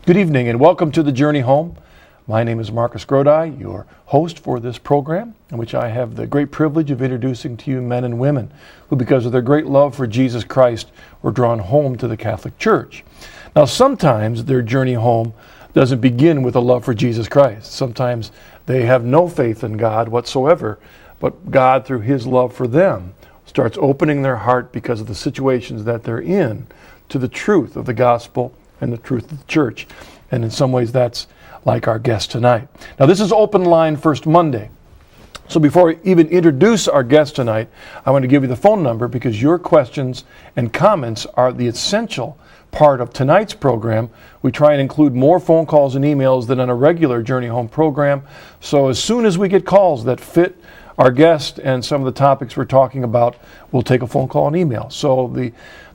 Good evening and welcome to The Journey Home. My name is Marcus Grodi, your host for this program, in which I have the great privilege of introducing to you men and women who, because of their great love for Jesus Christ, were drawn home to the Catholic Church. Now, sometimes their journey home doesn't begin with a love for Jesus Christ. Sometimes they have no faith in God whatsoever, but God, through His love for them, starts opening their heart because of the situations that they're in to the truth of the gospel and the truth of the church. And in some ways that's like our guest tonight. Now, this is Open Line First Monday. So before I even introduce our guest tonight, I want to give you the phone number because your questions and comments are the essential part of tonight's program. We try and include more phone calls and emails than on a regular Journey Home program. So as soon as we get calls that fit our guest and some of the topics we're talking about, we'll take a phone call and email. So the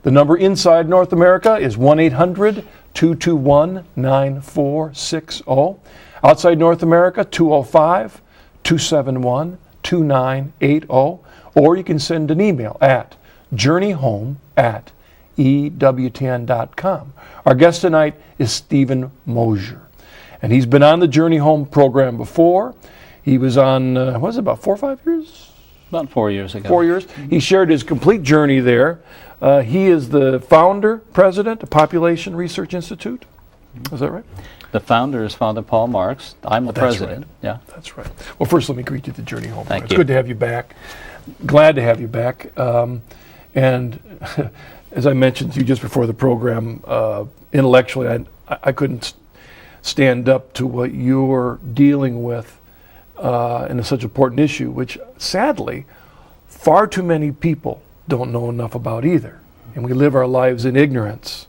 number inside North America is 1-800-221-9460. Outside North America, 205-271-2980. Or you can send an email at journeyhome@EWTN.com. Our guest tonight is Stephen Mosher. And he's been on the Journey Home program before. He was on, what was it, about 4 or 5 years? About 4 years ago. 4 years. He shared his complete journey there. He is the founder, president of Population Research Institute. Is that right? The founder is Father Paul Marx. I'm the president. Right. Yeah. That's right. Well, first let me greet you at the Journey Home. Thank you. It's good to have you back. Glad to have you back. And as I mentioned to you just before the program, intellectually, I couldn't stand up to what you're dealing with in such an important issue, which sadly, far too many people don't know enough about either. And we live our lives in ignorance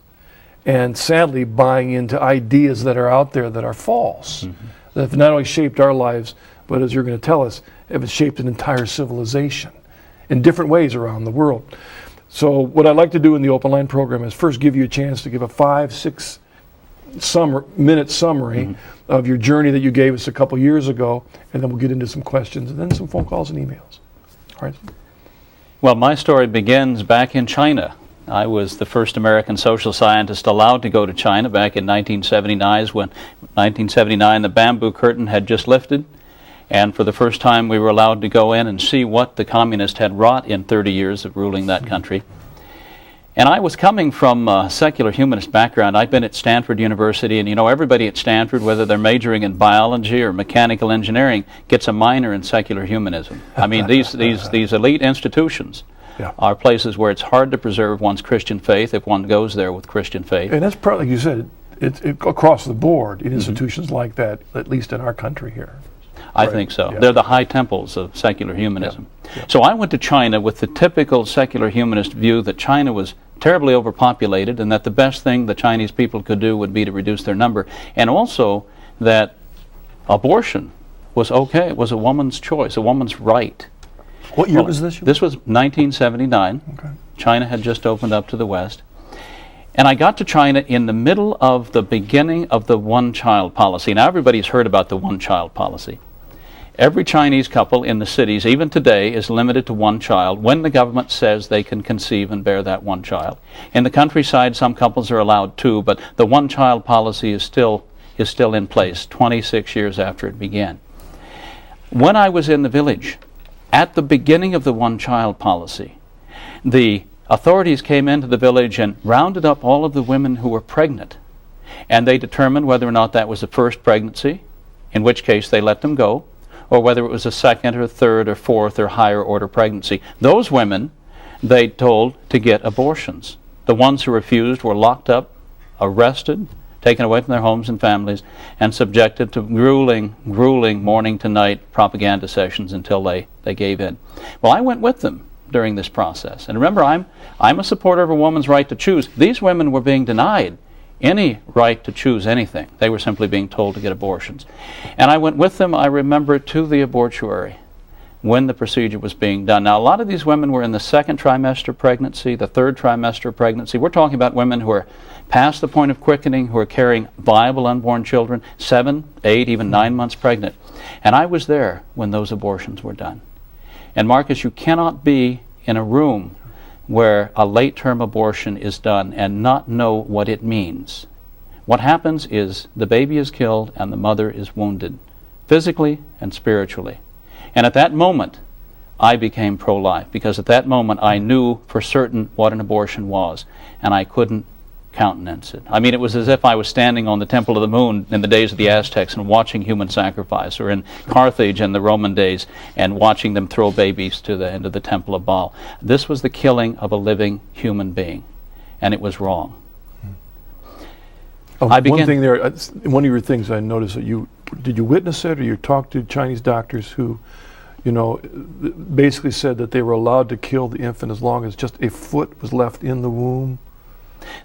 and sadly buying into ideas that are out there that are false, that have not only shaped our lives, but as you're going to tell us, have shaped an entire civilization in different ways around the world. So what I'd like to do in the Open Line program is first give you a chance to give a 5-6 minute summary of your journey that you gave us a couple years ago, and then we'll get into some questions and then some phone calls and emails. All right. Well, my story begins back in China. I was the first American social scientist allowed to go to China back in 1979, the bamboo curtain had just lifted, and for the first time we were allowed to go in and see what the communists had wrought in 30 years of ruling that country. And I was coming from a secular humanist background. I'd been at Stanford University, and you know, everybody at Stanford, whether they're majoring in biology or mechanical engineering, gets a minor in secular humanism. I mean, these elite institutions are places where it's hard to preserve one's Christian faith if one goes there with Christian faith. And that's probably, like you said, it's across the board in institutions like that, at least in our country here. I think so. Yeah. They're the high temples of secular humanism. Yeah. So I went to China with the typical secular humanist view that China was terribly overpopulated and that the best thing the Chinese people could do would be to reduce their number, and also that abortion was okay. It was a woman's choice, a woman's right. What year was this? This was 1979. Okay. China had just opened up to the West. And I got to China in the middle of the beginning of the one-child policy. Now everybody's heard about the one-child policy. Every Chinese couple in the cities, even today, is limited to one child when the government says they can conceive and bear that one child. In the countryside, some couples are allowed two, but the one-child policy is still in place 26 years after it began. When I was in the village, at the beginning of the one-child policy, the authorities came into the village and rounded up all of the women who were pregnant, and they determined whether or not that was the first pregnancy, in which case they let them go, or whether it was a second or third or fourth or higher order pregnancy. Those women, they told to get abortions. The ones who refused were locked up, arrested, taken away from their homes and families, and subjected to grueling morning to night propaganda sessions until they gave in. Well, I went with them during this process. And remember, I'm a supporter of a woman's right to choose. These women were being denied any right to choose anything. They were simply being told to get abortions. And I went with them, I remember, to the abortuary when the procedure was being done. Now, a lot of these women were in the second trimester pregnancy, the third trimester pregnancy. We're talking about women who are past the point of quickening, who are carrying viable unborn children, 7, 8, even 9 months pregnant. And I was there when those abortions were done. And Marcus, you cannot be in a room where a late-term abortion is done and not know what it means. What happens is the baby is killed and the mother is wounded, physically and spiritually. And at that moment, I became pro-life, because at that moment I knew for certain what an abortion was, and I couldn't countenance it. I mean, it was as if I was standing on the Temple of the Moon in the days of the Aztecs and watching human sacrifice, or in Carthage in the Roman days and watching them throw babies into the Temple of Baal. This was the killing of a living human being, and it was wrong. One thing there, one of your things I noticed that did you witness it, or you talked to Chinese doctors who, basically said that they were allowed to kill the infant as long as just a foot was left in the womb?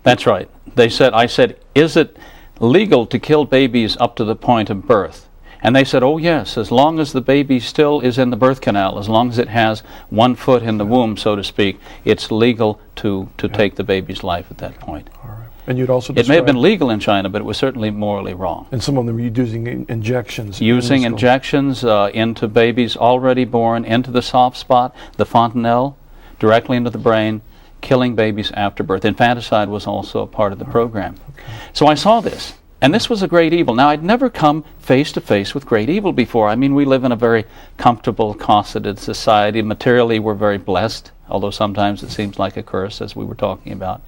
That's right. I said, is it legal to kill babies up to the point of birth? And they said, oh yes, as long as the baby still is in the birth canal, as long as it has 1 foot in the womb, so to speak, it's legal to take the baby's life at that point. All right. And you'd also it may have been legal in China, but it was certainly morally wrong. And some of them were using injections. Using injections into babies already born, into the soft spot, the fontanelle, directly into the brain, killing babies after birth. Infanticide was also a part of the program. Okay. So I saw this, and this was a great evil. Now, I'd never come face to face with great evil before. I mean, we live in a very comfortable, cosseted society. Materially, we're very blessed, although sometimes it seems like a curse, as we were talking about.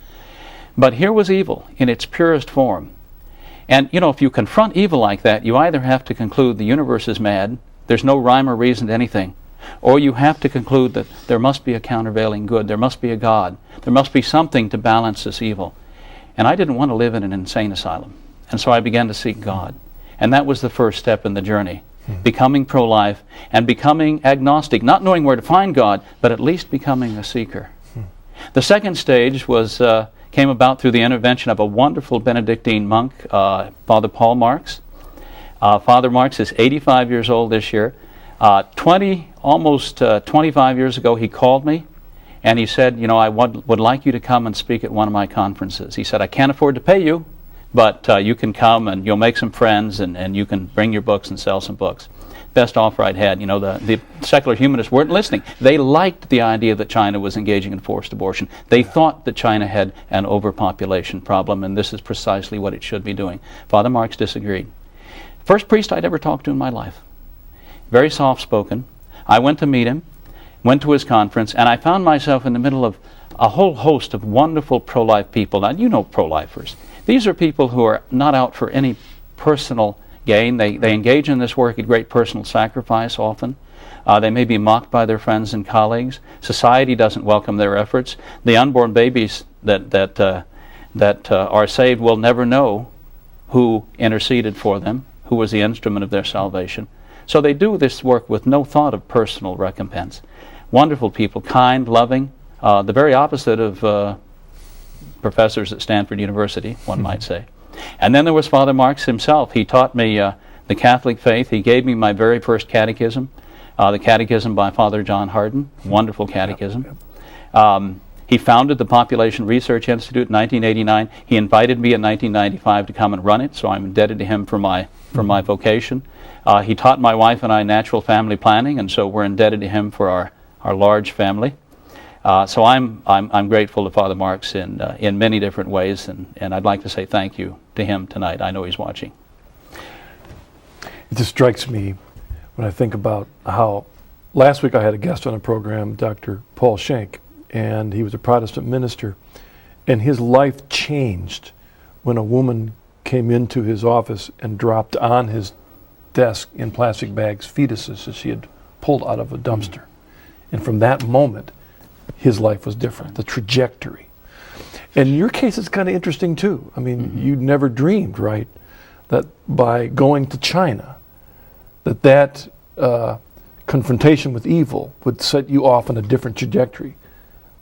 But here was evil in its purest form. And, if you confront evil like that, you either have to conclude the universe is mad, there's no rhyme or reason to anything, or you have to conclude that there must be a countervailing good, there must be a God, there must be something to balance this evil. And I didn't want to live in an insane asylum. And so I began to seek God. And that was the first step in the journey, becoming pro-life and becoming agnostic, not knowing where to find God, but at least becoming a seeker. The second stage came about through the intervention of a wonderful Benedictine monk, Father Paul Marx. Father Marx is 85 years old this year. Almost 25 years ago, he called me and he said, I would like you to come and speak at one of my conferences. He said, I can't afford to pay you, but you can come and you'll make some friends and you can bring your books and sell some books. Best offer I'd had. The secular humanists weren't listening. They liked the idea that China was engaging in forced abortion. They thought that China had an overpopulation problem, and this is precisely what it should be doing. Father Marx disagreed. First priest I'd ever talked to in my life. Very soft-spoken. I went to meet him, went to his conference, and I found myself in the middle of a whole host of wonderful pro-life people. Now, you know pro-lifers. These are people who are not out for any personal gain. They engage in this work at great personal sacrifice often. They may be mocked by their friends and colleagues. Society doesn't welcome their efforts. The unborn babies that are saved will never know who interceded for them, who was the instrument of their salvation. So they do this work with no thought of personal recompense. Wonderful people, kind, loving, the very opposite of professors at Stanford University, one might say. And then there was Father Marx himself. He taught me the Catholic faith. He gave me my very first catechism, the Catechism by Father John Hardin, wonderful catechism. He founded the Population Research Institute in 1989. He invited me in 1995 to come and run it, so I'm indebted to him for my vocation. He taught my wife and I natural family planning, and so we're indebted to him for our large family. So I'm grateful to Father Marx in many different ways, and I'd like to say thank you to him tonight. I know he's watching. It just strikes me when I think about how last week I had a guest on a program, Dr. Paul Schenck, and he was a Protestant minister, and his life changed when a woman came into his office and dropped on his desk in plastic bags fetuses that she had pulled out of a dumpster. And from that moment, his life was different, the trajectory. And your case is kind of interesting too. I mean, you never dreamed, right, that by going to China, that confrontation with evil would set you off on a different trajectory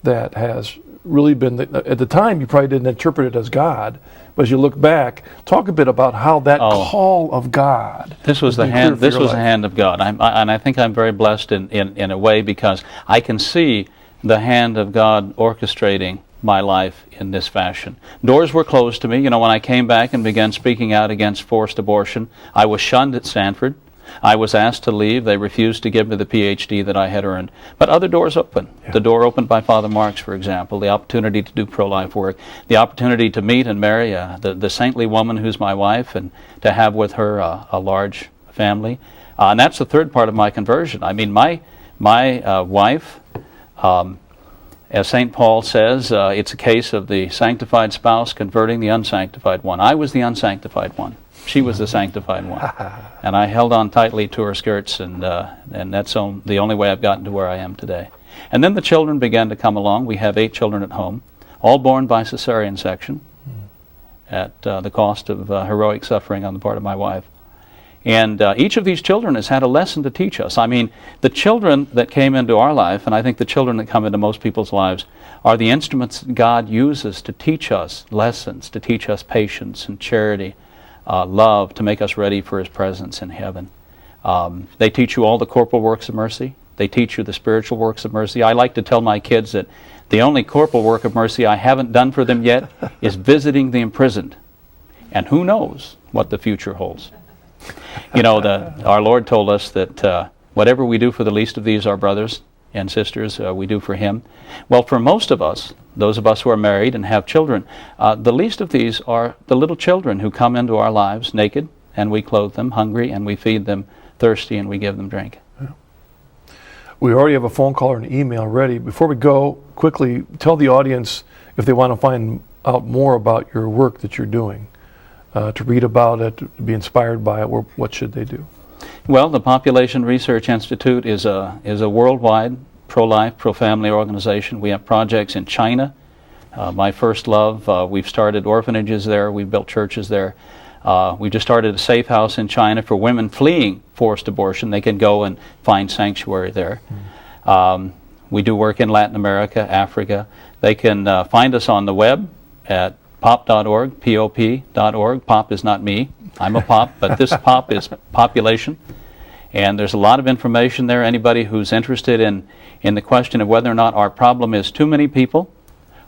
that has really been, at the time you probably didn't interpret it as God, but as you look back, talk a bit about how that call of God. This was the hand. This was the hand of God, and I think I'm very blessed in a way, because I can see the hand of God orchestrating my life in this fashion. Doors were closed to me. When I came back and began speaking out against forced abortion, I was shunned at Stanford. I was asked to leave. They refused to give me the PhD that I had earned. But other doors opened. Yeah. The door opened by Father Marx, for example, the opportunity to do pro-life work, the opportunity to meet and marry the saintly woman who's my wife, and to have with her a large family. And that's the third part of my conversion. I mean, my wife, as St. Paul says, it's a case of the sanctified spouse converting the unsanctified one. I was the unsanctified one. She was the sanctified one. And I held on tightly to her skirts, and that's the only way I've gotten to where I am today. And then the children began to come along. We have 8 children at home, all born by cesarean section at the cost of heroic suffering on the part of my wife. And each of these children has had a lesson to teach us. I mean, the children that came into our life, and I think the children that come into most people's lives, are the instruments God uses to teach us lessons, to teach us patience and charity, love, to make us ready for His presence in heaven. They teach you all the corporal works of mercy. They teach you the spiritual works of mercy. I like to tell my kids that the only corporal work of mercy I haven't done for them yet is visiting the imprisoned. And who knows what the future holds. You know, our Lord told us that whatever we do for the least of these, our brothers and sisters, we do for Him. Well, for most of us, those of us who are married and have children, the least of these are the little children who come into our lives naked, and we clothe them, hungry, and we feed them, thirsty, and we give them drink. Yeah. We already have a phone call or an email ready. Before we go, quickly tell the audience if they want to find out more about your work that you're doing. To read about it, to be inspired by it, what should they do? Well, the Population Research Institute is a worldwide pro-life, pro-family organization. We have projects in China, my first love. We've started orphanages there. We've built churches there. We just started a safe house in China for women fleeing forced abortion. They can go and find sanctuary there. We do work in Latin America, Africa. They can find us on the web at pop.org, pop.org. Pop is not me. I'm a pop, but this pop is population. And there's a lot of information there. Anybody who's interested in the question of whether or not our problem is too many people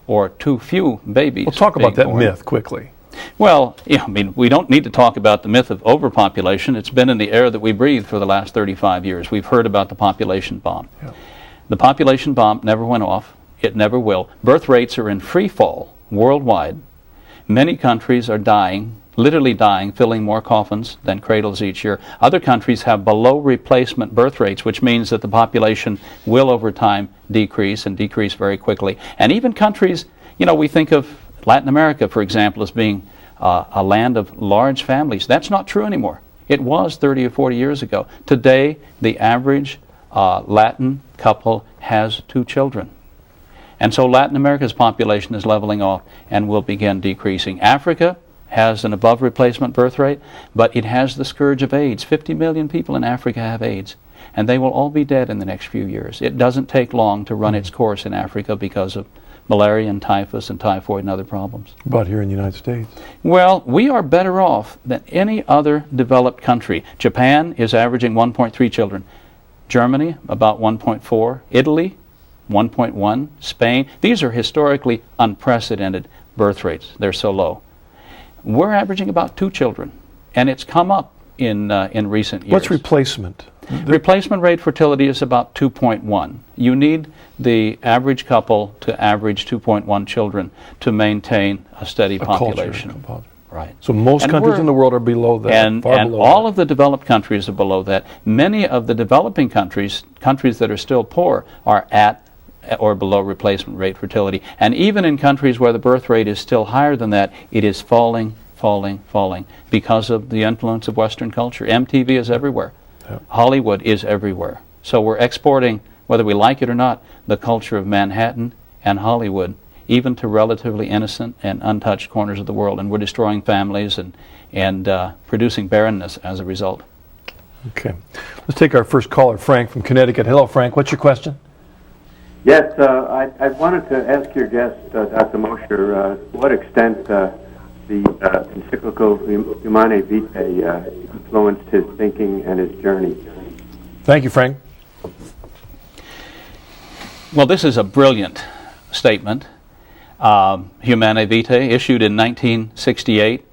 or too few babies. We'll talk about that born. myth quickly. Well, yeah, I mean, we don't need to talk about the myth of overpopulation. It's been in the air that we breathe for the last 35 years. We've heard about the population bomb. Yeah. The population bomb never went off. It never will. Birth rates are in free fall worldwide. Many countries are dying, literally dying, filling more coffins than cradles each year. Other countries have below replacement birth rates, which means that the population will over time decrease, and decrease very quickly. And even countries, you know, we think of Latin America, for example, as being a land of large families. That's not true anymore. It was 30 or 40 years ago. Today, the average Latin couple has 2 children. And so Latin America's population is leveling off and will begin decreasing. Africa has an above replacement birth rate, but it has the scourge of AIDS. 50 million people in Africa have AIDS, and they will all be dead in the next few years. It doesn't take long to run its course in Africa because of malaria and typhus and typhoid and other problems. But here in the United States? Well, we are better off than any other developed country. Japan is averaging 1.3 children. Germany, about 1.4. Italy, 1.1, Spain. These are historically unprecedented birth rates. They're so low. We're averaging about 2 children, and it's come up in recent years. What's replacement? Replacement rate fertility is about 2.1. You need the average couple to average 2.1 children to maintain a steady population. Right. So most countries in the world are below that, and below all that. Of the developed countries are below that. Many of the developing countries that are still poor, are at or below replacement rate fertility. And even in countries where the birth rate is still higher than that, it is falling because of the influence of Western culture. MTV is everywhere. Yep. Hollywood is everywhere. So we're exporting, whether we like it or not, the culture of Manhattan and Hollywood, even to relatively innocent and untouched corners of the world. And we're destroying families and producing barrenness as a result. Okay. Let's take our first caller, Frank from Connecticut. Hello, Frank. What's your question? Yes, I wanted to ask your guest, Dr. Mosher, to what extent the encyclical Humanae Vitae influenced his thinking and his journey. Thank you, Frank. Well, this is a brilliant statement. Humanae Vitae, issued in 1968.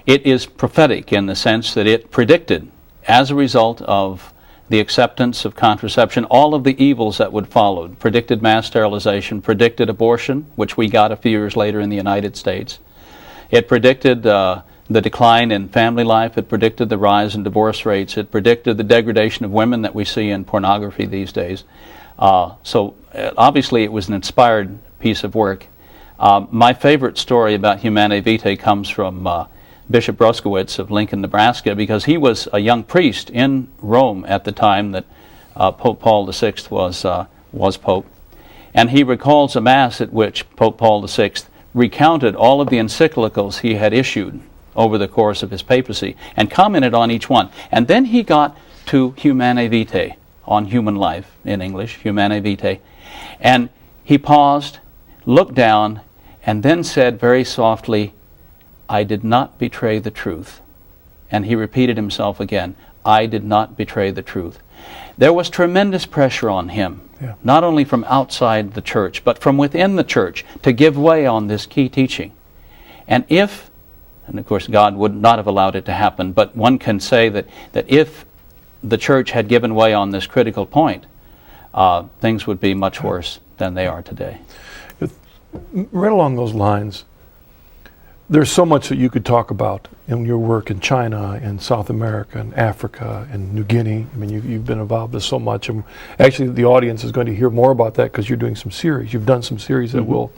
It is prophetic in the sense that it predicted as a result of the acceptance of contraception, all of the evils that would follow. Predicted mass sterilization, predicted abortion, which we got a few years later in the United States. It predicted the decline in family life. It predicted the rise in divorce rates. It predicted the degradation of women that we see in pornography these days. So obviously it was an inspired piece of work. My favorite story about Humanae Vitae comes from Bishop Broskowitz of Lincoln, Nebraska, because he was a young priest in Rome at the time that Pope Paul VI was Pope. And he recalls a Mass at which Pope Paul VI recounted all of the encyclicals he had issued over the course of his papacy and commented on each one. And then he got to Humanae Vitae, on human life in English, Humanae Vitae. And he paused, looked down, and then said very softly, "I did not betray the truth." And he repeated himself again, "I did not betray the truth." There was tremendous pressure on him, not only from outside the church, but from within the church, to give way on this key teaching. And of course God would not have allowed it to happen, but one can say that if the church had given way on this critical point, things would be much worse than they are today. Right along those lines, there's so much that you could talk about in your work in China and South America and Africa and New Guinea. I mean, you've been involved with so much. And actually, the audience is going to hear more about that because you're doing some series. You've done some series that will.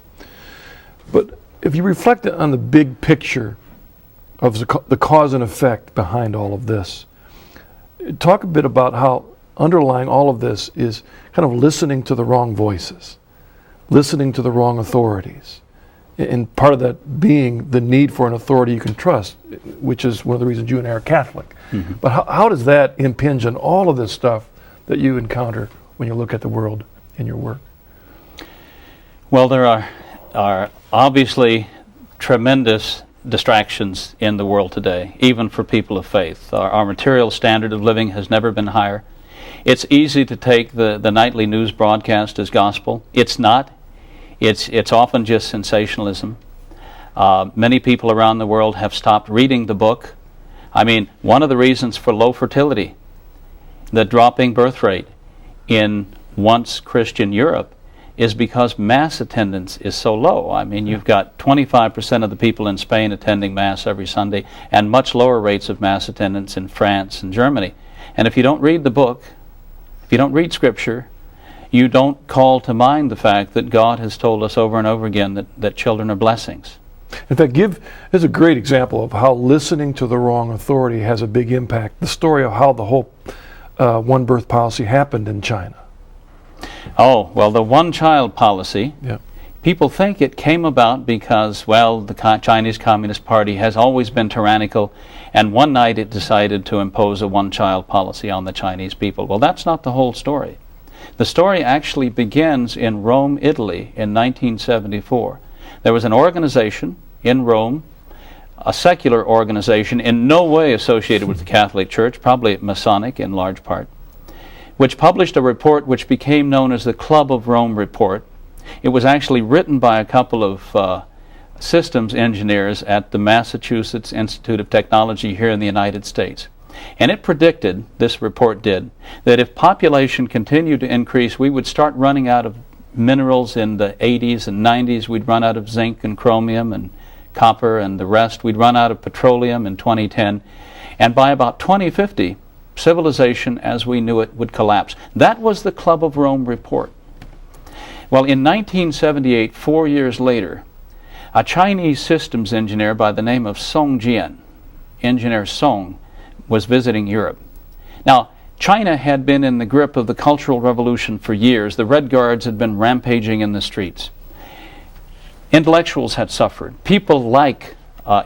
But if you reflect on the big picture of the cause and effect behind all of this, talk a bit about how underlying all of this is kind of listening to the wrong voices, listening to the wrong authorities. And part of that being the need for an authority you can trust, which is one of the reasons you and I are Catholic. But how does that impinge on all of this stuff that you encounter when you look at the world in your work? Well, there are obviously tremendous distractions in the world today, even for people of faith. Our material standard of living has never been higher. It's easy to take the nightly news broadcast as gospel. It's not. It's often just sensationalism. Many people around the world have stopped reading the book. I mean, one of the reasons for low fertility, the dropping birth rate in once Christian Europe, is because Mass attendance is so low. I mean, you've got 25% of the people in Spain attending Mass every Sunday, and much lower rates of Mass attendance in France and Germany. And if you don't read the book, if you don't read Scripture, you don't call to mind the fact that God has told us over and over again that children are blessings. In fact, here's a great example of how listening to the wrong authority has a big impact. The story of how the whole one-birth policy happened in China. Oh, well, the one-child policy, people think it came about because, well, the Chinese Communist Party has always been tyrannical, and one night it decided to impose a one-child policy on the Chinese people. Well, that's not the whole story. The story actually begins in Rome, Italy, in 1974. There was an organization in Rome, a secular organization in no way associated with the Catholic Church, probably Masonic in large part, which published a report which became known as the Club of Rome Report. It was actually written by a couple of systems engineers at the Massachusetts Institute of Technology here in the United States. And it predicted, this report did, that if population continued to increase, we would start running out of minerals in the 80s and 90s. We'd run out of zinc and chromium and copper and the rest. We'd run out of petroleum in 2010. And by about 2050, civilization as we knew it would collapse. That was the Club of Rome report. Well, in 1978, 4 years later, a Chinese systems engineer by the name of Song Jian, Engineer Song, was visiting Europe. Now, China had been in the grip of the Cultural Revolution for years. The Red Guards had been rampaging in the streets. Intellectuals had suffered. People like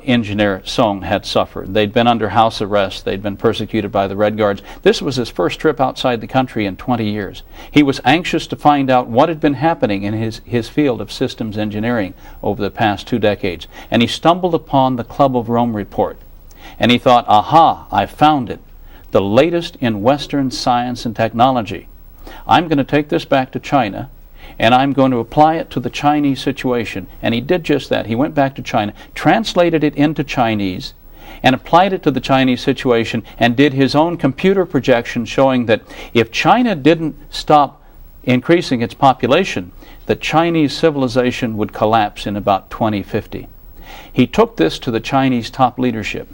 Engineer Song had suffered. They'd been under house arrest. They'd been persecuted by the Red Guards. This was his first trip outside the country in 20 years. He was anxious to find out what had been happening in his field of systems engineering over the past 2 decades. And he stumbled upon the Club of Rome report. And he thought, aha, I found it. The latest in Western science and technology. I'm going to take this back to China, and I'm going to apply it to the Chinese situation. And he did just that. He went back to China, translated it into Chinese, and applied it to the Chinese situation and did his own computer projection showing that if China didn't stop increasing its population, the Chinese civilization would collapse in about 2050. He took this to the Chinese top leadership.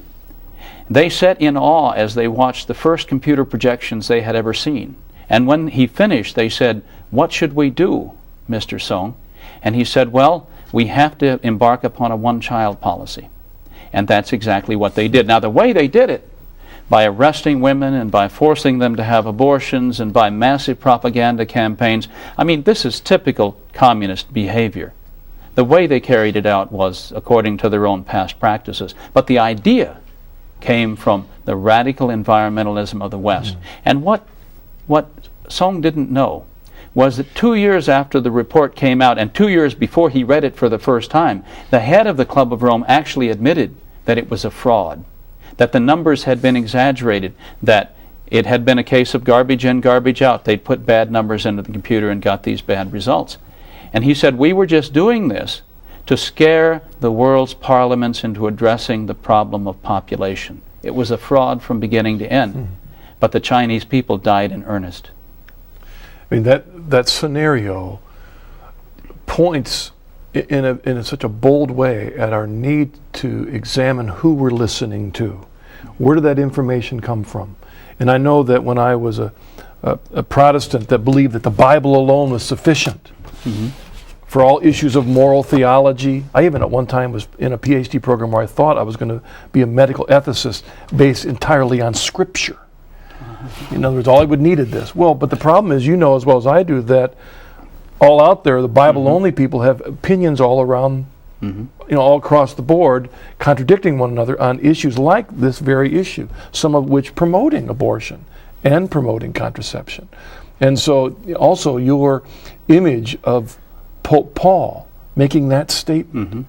They sat in awe as they watched the first computer projections they had ever seen. And when he finished, they said, "What should we do, Mr. Song?" And he said, "Well, we have to embark upon a one-child policy." And that's exactly what they did. Now, the way they did it, by arresting women and by forcing them to have abortions and by massive propaganda campaigns, I mean, this is typical communist behavior. The way they carried it out was according to their own past practices. But the idea came from the radical environmentalism of the West. And what Song didn't know was that 2 years after the report came out, and 2 years before he read it for the first time, the head of the Club of Rome actually admitted that it was a fraud, that the numbers had been exaggerated, that it had been a case of garbage in, garbage out. They'd put bad numbers into the computer and got these bad results. And he said, we were just doing this to scare the world's parliaments into addressing the problem of population. It was a fraud from beginning to end. But the Chinese people died in earnest. I mean, that scenario points in such a bold way at our need to examine who we're listening to. Where did that information come from? And I know that when I was a Protestant that believed that the Bible alone was sufficient for all issues of moral theology. I even at one time was in a PhD program where I thought I was going to be a medical ethicist based entirely on Scripture. In other words, all I would need is this. Well, but the problem is, you know as well as I do, that all out there, the Bible-only people have opinions all around, all across the board, contradicting one another on issues like this very issue, some of which promoting abortion and promoting contraception. And so also your image of Pope Paul making that statement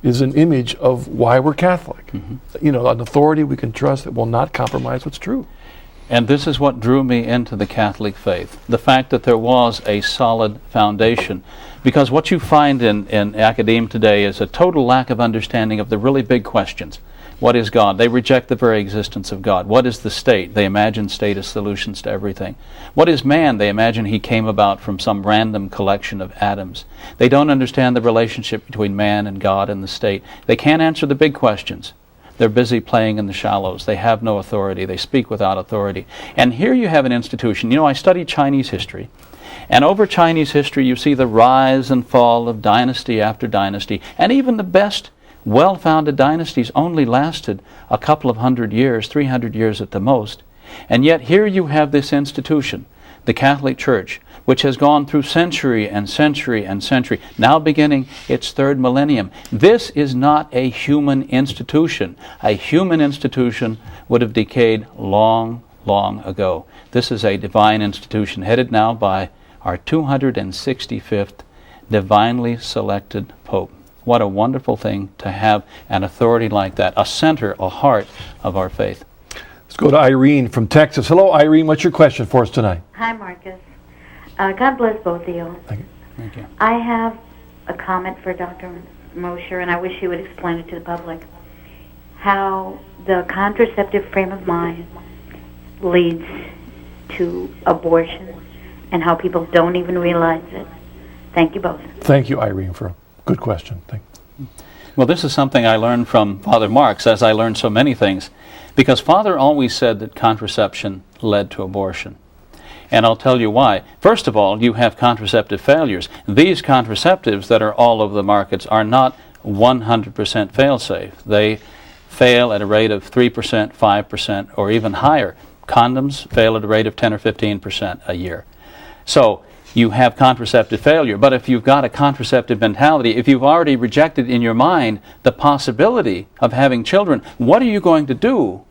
is an image of why we're Catholic. An authority we can trust that will not compromise what's true. And this is what drew me into the Catholic faith, the fact that there was a solid foundation. Because what you find in academia today is a total lack of understanding of the really big questions. What is God? They reject the very existence of God. What is the state? They imagine state as solutions to everything. What is man? They imagine he came about from some random collection of atoms. They don't understand the relationship between man and God and the state. They can't answer the big questions. They're busy playing in the shallows. They have no authority. They speak without authority. And here you have an institution. I studied Chinese history. And over Chinese history, you see the rise and fall of dynasty after dynasty. And even the best well-founded dynasties only lasted a couple of 100 years, 300 years at the most. And yet here you have this institution, the Catholic Church, which has gone through century and century and century, now beginning its third millennium. This is not a human institution. A human institution would have decayed long, long ago. This is a divine institution headed now by our 265th divinely selected Pope. What a wonderful thing to have an authority like that, a center, a heart of our faith. Let's go to Irene from Texas. Hello, Irene. What's your question for us tonight? Hi, Marcus. God bless both of you. Thank you. Thank you. I have a comment for Dr. Mosher, and I wish he would explain it to the public. How the contraceptive frame of mind leads to abortion, and how people don't even realize it. Thank you both. Thank you, Irene, for a good question. Thank you. Well, this is something I learned from Father Marx, as I learned so many things, because Father always said that contraception led to abortion. And I'll tell you why. First of all, you have contraceptive failures. These contraceptives that are all over the markets are not 100% fail-safe. They fail at a rate of 3%, 5%, or even higher. Condoms fail at a rate of 10 or 15% a year. So you have contraceptive failure. But if you've got a contraceptive mentality, if you've already rejected in your mind the possibility of having children, what are you going to do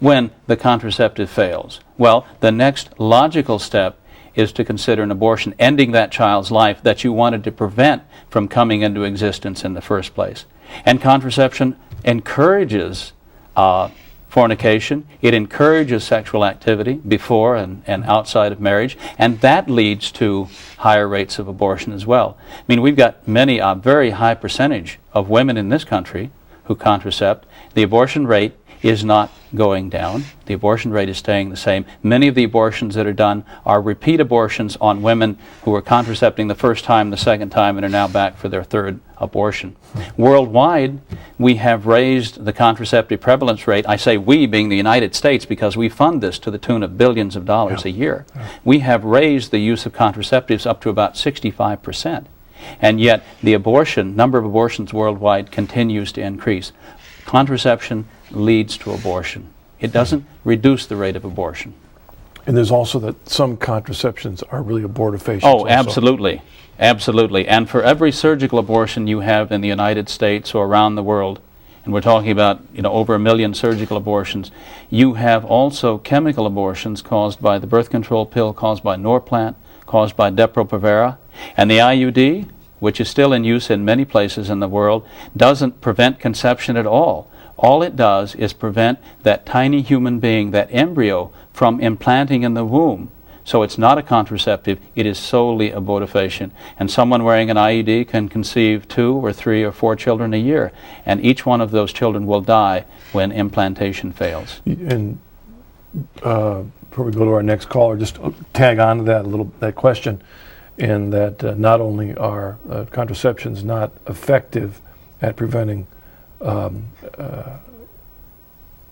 when the contraceptive fails? Well, the next logical step is to consider an abortion, ending that child's life that you wanted to prevent from coming into existence in the first place. And contraception encourages fornication. It encourages sexual activity before and outside of marriage, and that leads to higher rates of abortion as well. I mean, we've got a very high percentage of women in this country who contracept. The abortion rate is not going down. The abortion rate is staying the same. Many of the abortions that are done are repeat abortions on women who were contracepting the first time, the second time, and are now back for their third abortion. Worldwide, we have raised the contraceptive prevalence rate. I say we, being the United States, because we fund this to the tune of billions of dollars a year. We have raised the use of contraceptives up to about 65%. And yet the number of abortions worldwide continues to increase. Contraception leads to abortion. It doesn't reduce the rate of abortion. And there's also that some contraceptions are really abortifacient. Oh, absolutely. Absolutely. And for every surgical abortion you have in the United States or around the world, and we're talking about over 1 million surgical abortions, you have also chemical abortions caused by the birth control pill, caused by Norplant, caused by Depo-Provera. And the IUD, which is still in use in many places in the world, doesn't prevent conception at all. All it does is prevent that tiny human being, that embryo, from implanting in the womb. So it's not a contraceptive, it is solely abortifacient. And someone wearing an IUD can conceive 2 or 3 or 4 children a year, and each one of those children will die when implantation fails. And before we go to our next caller, just tag on to that question, and that not only are contraceptions not effective at preventing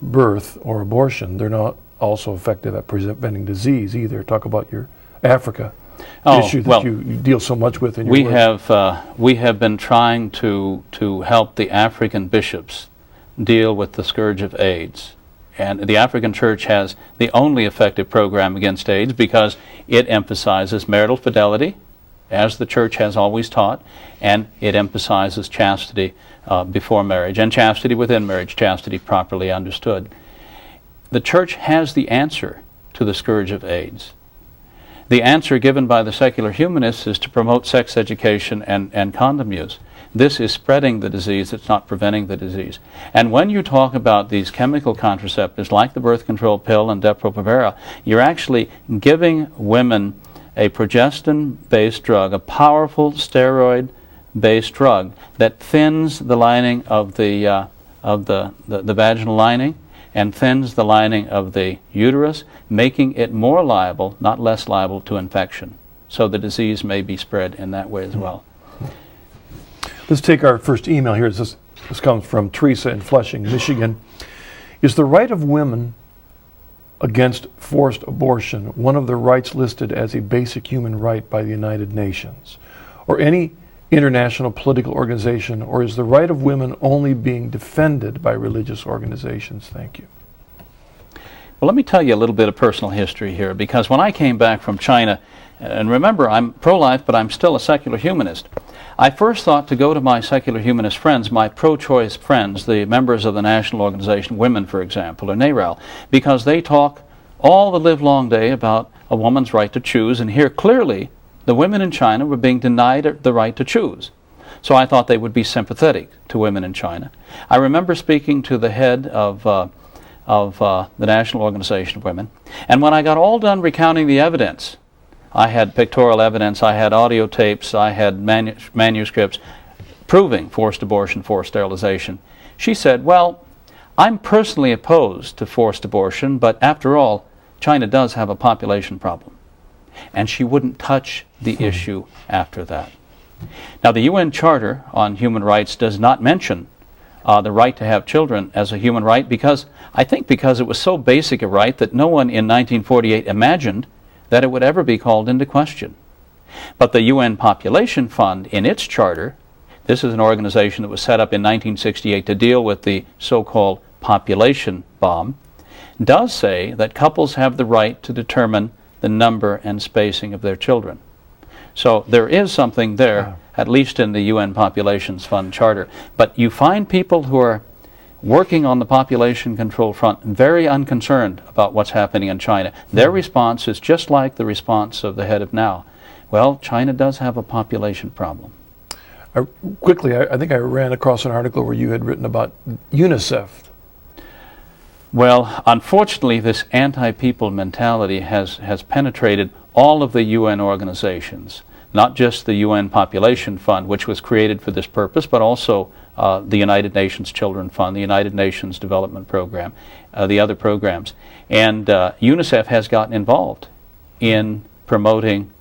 birth or abortion, they're not also effective at preventing disease either. Talk about your Africa issue that you deal so much with in your work. We have been trying to help the African bishops deal with the scourge of AIDS. And the African Church has the only effective program against AIDS because it emphasizes marital fidelity, as the Church has always taught, and it emphasizes chastity before marriage, and chastity within marriage, chastity properly understood. The Church has the answer to the scourge of AIDS. The answer given by the secular humanists is to promote sex education and condom use. This is spreading the disease, it's not preventing the disease. And when you talk about these chemical contraceptives like the birth control pill and Depo-Provera, you're actually giving women a progestin-based drug, a powerful steroid-based drug that thins the lining of the vaginal lining and thins the lining of the uterus, making it more liable, not less liable, to infection. So the disease may be spread in that way as well. Let's take our first email here. This comes from Teresa in Flushing, Michigan. Is the right of women against forced abortion one of the rights listed as a basic human right by the United Nations or any international political organization, or is the right of women only being defended by religious organizations? Thank you. Well, let me tell you a little bit of personal history here, because when I came back from China, and remember, I'm pro-life, but I'm still a secular humanist. I first thought to go to my secular humanist friends, my pro-choice friends, the members of the National Organization Women, for example, or NARAL, because they talk all the livelong day about a woman's right to choose, and here clearly the women in China were being denied the right to choose. So I thought they would be sympathetic to women in China. I remember speaking to the head of the National Organization of Women, and when I got all done recounting the evidence, I had pictorial evidence, I had audio tapes, I had manuscripts proving forced abortion, forced sterilization. She said, well, I'm personally opposed to forced abortion, but after all, China does have a population problem. And she wouldn't touch the issue after that. Now, the UN Charter on Human Rights does not mention the right to have children as a human right, because it was so basic a right that no one in 1948 imagined that it would ever be called into question. But the UN Population Fund, in its charter, this is an organization that was set up in 1968 to deal with the so-called population bomb, does say that couples have the right to determine the number and spacing of their children. So there is something there, at least in the UN Populations Fund charter. But you find people who are working on the population control front very unconcerned about what's happening in China. Their response is just like the response of the head of NOW. Well, China does have a population problem. Quickly, I think I ran across an article where you had written about Unicef. Well, unfortunately, this anti-people mentality has penetrated all of the UN organizations, not just the UN Population Fund, which was created for this purpose, but also the United Nations Children Fund, the United Nations Development Program, the other programs. And UNICEF has gotten involved in promoting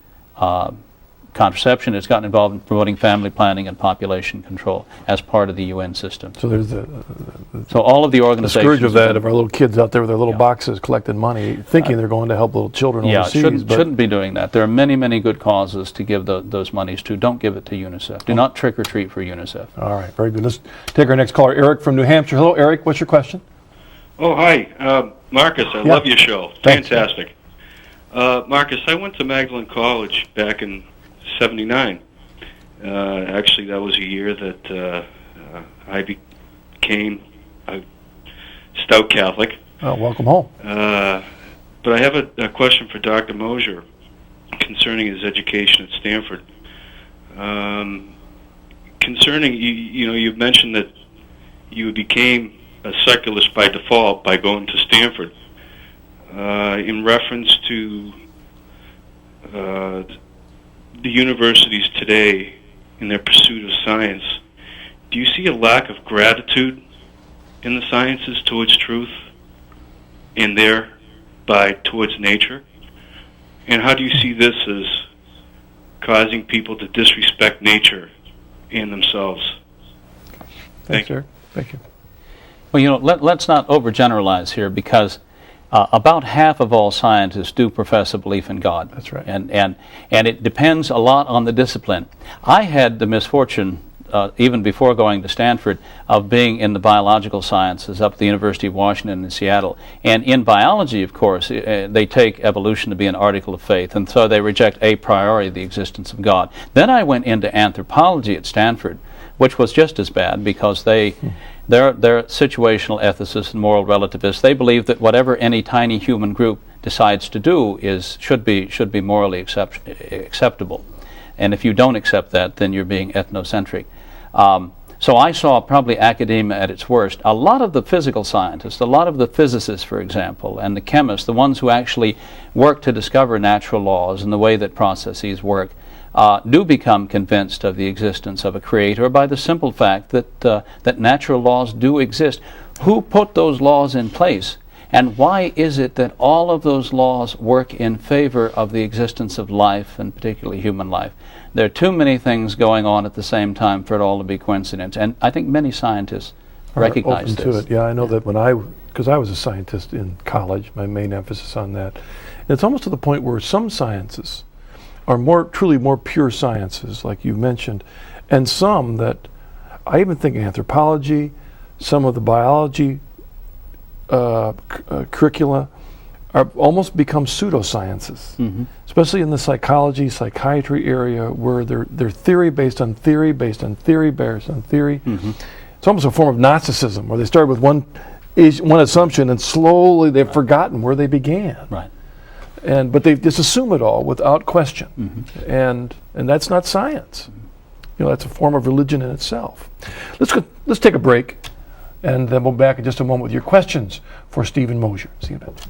contraception. It's gotten involved in promoting family planning and population control as part of the UN system. So there's so all of the the organizations... scourge of that, of our little kids out there with their little boxes collecting money, thinking they're going to help little children overseas. Shouldn't be doing that. There are many, many good causes to give those monies to. Don't give it to UNICEF. Do not trick or treat for UNICEF. All right, very good. Let's take our next caller, Eric from New Hampshire. Hello, Eric. What's your question? Oh, hi. Marcus, I love your show. Thanks. Fantastic. Marcus, I went to Magdalen College back in '79. Actually, that was a year that I became a stout Catholic. Oh, welcome home. But I have a question for Dr. Mosher concerning his education at Stanford. Concerning, you've mentioned that you became a secularist by default by going to Stanford. In reference to the universities today in their pursuit of science, do you see a lack of gratitude in the sciences towards truth and thereby towards nature? And how do you see this as causing people to disrespect nature and themselves? Thanks, Eric. Thank you. Well, let's not overgeneralize here, because about half of all scientists do profess a belief in God. That's right. And it depends a lot on the discipline. I had the misfortune, even before going to Stanford, of being in the biological sciences up at the University of Washington in Seattle. And in biology, of course, they take evolution to be an article of faith, and so they reject a priori the existence of God. Then I went into anthropology at Stanford, which was just as bad, because they're situational ethicists and moral relativists. They believe that whatever any tiny human group decides to do should be morally acceptable. And if you don't accept that, then you're being ethnocentric. So I saw probably academia at its worst. A lot of the physical scientists, a lot of the physicists, for example, and the chemists, the ones who actually work to discover natural laws and the way that processes work, do become convinced of the existence of a creator by the simple fact that natural laws do exist. Who put those laws in place? And why is it that all of those laws work in favor of the existence of life, and particularly human life? There are too many things going on at the same time for it all to be coincidence. And I think many scientists recognize open this. to it. Yeah, I know that because I was a scientist in college, my main emphasis on that. And it's almost to the point where some sciences are truly more pure sciences, like you mentioned, and some that I even think anthropology, some of the biology curricula are almost become pseudosciences, especially in the psychology, psychiatry area, where they're theory based on theory, based on theory, based on theory. It's almost a form of Gnosticism, where they start with one assumption and slowly they've forgotten where they began. Right. But they just assume it all without question, and that's not science. That's a form of religion in itself. Let's take a break, and then we'll be back in just a moment with your questions for Stephen Mosher. See you in a bit.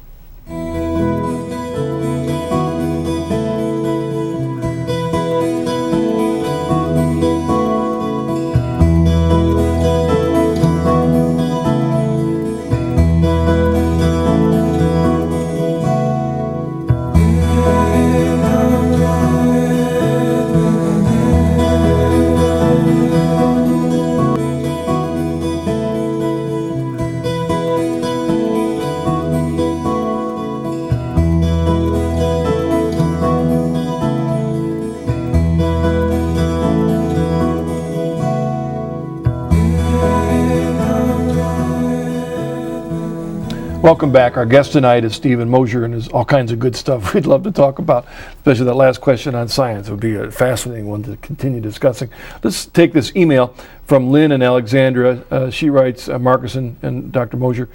Welcome back. Our guest tonight is Stephen Mosher, and there's all kinds of good stuff we'd love to talk about, especially that last question on science. It would be a fascinating one to continue discussing. Let's take this email from Lynn in Alexandria. She writes, Marcus and Dr. Mosher,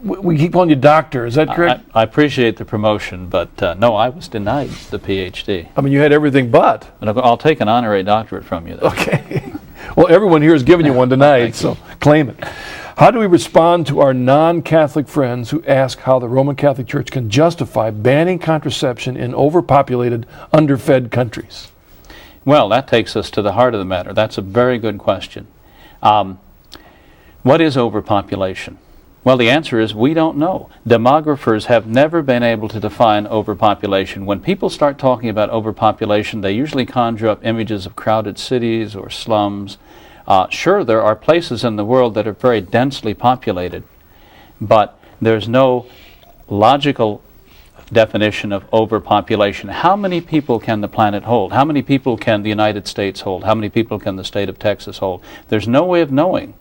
we keep calling you doctor, is that correct? I appreciate the promotion, but no, I was denied the PhD. I mean, you had everything but. And I'll take an honorary doctorate from you, though. Okay. Well, everyone here has given you one tonight, so claim it. How do we respond to our non-Catholic friends who ask how the Roman Catholic Church can justify banning contraception in overpopulated, underfed countries? Well, that takes us to the heart of the matter. That's a very good question. What is overpopulation? Well, the answer is we don't know. Demographers have never been able to define overpopulation. When people start talking about overpopulation, they usually conjure up images of crowded cities or slums. Sure, there are places in the world that are very densely populated, but there's no logical definition of overpopulation. How many people can the planet hold? How many people can the United States hold? How many people can the state of Texas hold? There's no way of knowing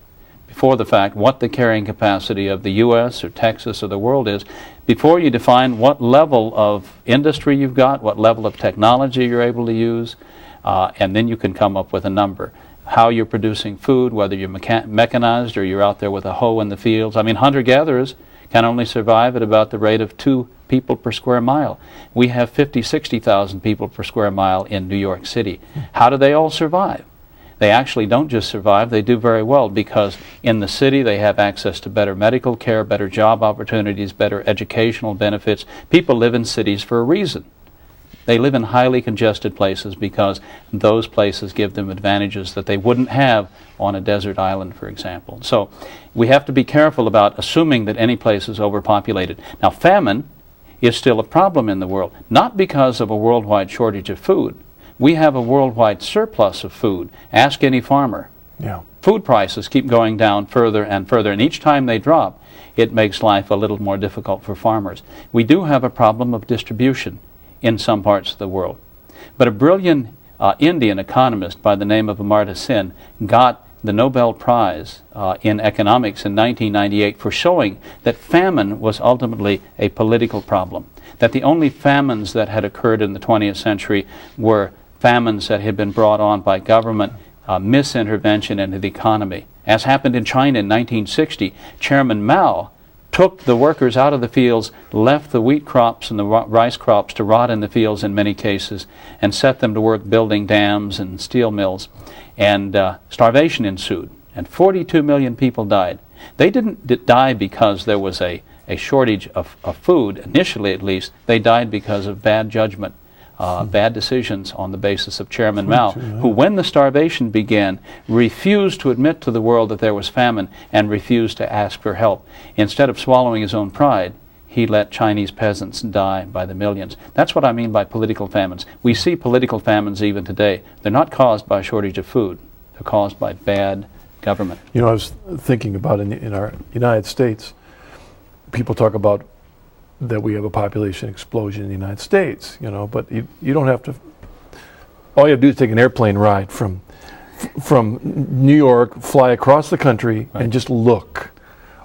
before the fact what the carrying capacity of the U.S. or Texas or the world is before you define what level of industry you've got, what level of technology you're able to use, and then you can come up with a number. How you're producing food, whether you're mechanized or you're out there with a hoe in the fields. I mean, hunter-gatherers can only survive at about the rate of 2 people per square mile. We have 50, 60,000 people per square mile in New York City. How do they all survive? They actually don't just survive, they do very well, because in the city they have access to better medical care, better job opportunities, better educational benefits. People live in cities for a reason. They live in highly congested places because those places give them advantages that they wouldn't have on a desert island, for example. So we have to be careful about assuming that any place is overpopulated. Now, famine is still a problem in the world, not because of a worldwide shortage of food. We have a worldwide surplus of food. Ask any farmer. Yeah. Food prices keep going down further and further, and each time they drop, it makes life a little more difficult for farmers. We do have a problem of distribution in some parts of the world. But a brilliant Indian economist by the name of Amartya Sen got the Nobel Prize in economics in 1998 for showing that famine was ultimately a political problem, that the only famines that had occurred in the 20th century were famines that had been brought on by government misintervention into the economy. As happened in China in 1960, Chairman Mao took the workers out of the fields, left the wheat crops and the rice crops to rot in the fields in many cases, and set them to work building dams and steel mills. And starvation ensued, and 42 million people died. They didn't die because there was a shortage of food, initially at least. They died because of bad judgment, bad decisions on the basis of Chairman Mao, who, when the starvation began, refused to admit to the world that there was famine and refused to ask for help. Instead of swallowing his own pride, he let Chinese peasants die by the millions. That's what I mean by political famines. We see political famines even today. They're not caused by a shortage of food. They're caused by bad government. You know, I was thinking about in our United States, people talk about that we have a population explosion in the United States, you know, but you don't have to, all you have to do is take an airplane ride from New York, fly across the country, and just look